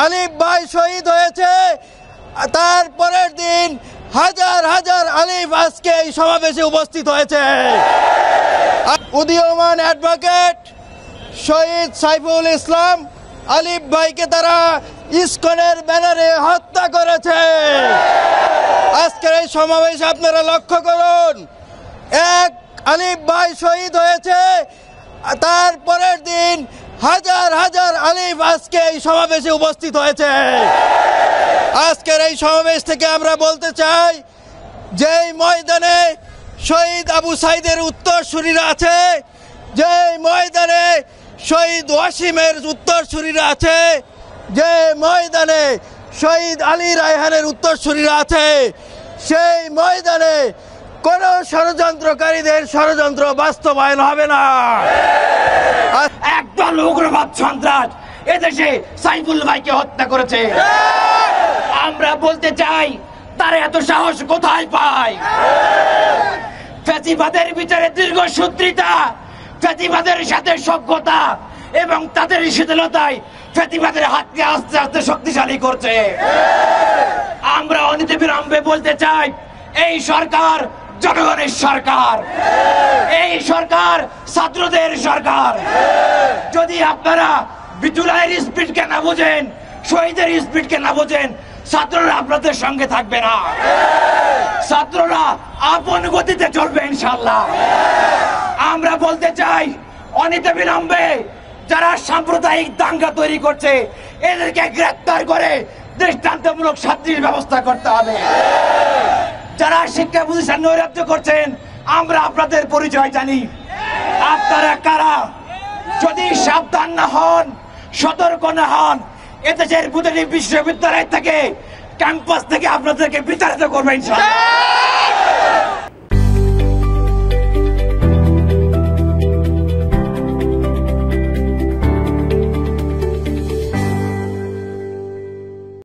আলিফ ভাই শহীদ হয়েছে, তার পরের দিন হাজার হাজার আলিফ আজকে এই সমাবেশে উপস্থিত হয়েছে। উদীয়মান অ্যাডভোকেট শহীদ সাইফুল ইসলাম আলিফ ভাইকে তারা ইসকনের ব্যানারে হত্যা করেছে। আজকের এই সমাবেশ আপনারা লক্ষ্য করুন, এক আলিফ ভাই শহীদ হয়েছে, তার পরের দিন হাজার হাজার আলিফ আজকে এই সমাবেশে উপস্থিত হয়েছে। আজকের এই সমাবেশ থেকে আমরা বলতে চাই, যেই ময়দানে শহীদ আবু সাইদের উত্তরসূরিরা আছে, যেই ময়দানে শহীদ ওয়াসিমের উত্তরসূরিরা আছে, যে ময়দানে শহীদ আলী রায়হানের উত্তরসূরিরা আছে, সেই ময়দানে কোন ষড়যন্ত্রকারীদের ষড়যন্ত্র বাস্তবায়ন হবে না। একদল উগ্রবাদ সন্ত্রাস এদেশে সাইফুল ভাইকে হত্যা করেছে। আমরা বলতে চাই, তার এত সাহস কোথায় পায়? ফ্যাসিবাদের বিচারে দীর্ঘসূত্রিতা, ফ্যাসিবাদের সাথে সভ্যতা এবং তাদের শিথিলতায় ফ্যাসিবাদের হাতকে আস্তে আস্তে শক্তিশালী করছে। আমরা অনতিবিলম্বে বলতে চাই, এই সরকার জনগণের সরকার, এই সরকার ছাত্রদের সরকার। যদি আপনারা জুলাইয়ের স্পিডকে না বোঝেন, শহীদের স্পিডকে না বোঝেন, ছাত্ররা আপনাদের সঙ্গে থাকবে না। ছাত্ররা আপন গতিতে চলবে ইনশাআল্লাহ। আমরা বলতে চাই, অনতিবিলম্বে যারা সাম্প্রদায়িক দাঙ্গা তৈরি করছে এদেরকে গ্রেফতার করে দৃষ্টান্তমূলক শাস্তির ব্যবস্থা করতে হবে। যারা শিক্ষা প্রতিষ্ঠান নৈরাজ্য করছেন, আমরা আপনাদের পরিচয় জানি, আপনারা কারা। যদি সাবধান না হন, সতর্ক না হন, এদেশের প্রতিটি বিশ্ববিদ্যালয় থেকে, ক্যাম্পাস থেকে আপনাদেরকে বিতাড়িত করবে ইনশাআল্লাহ।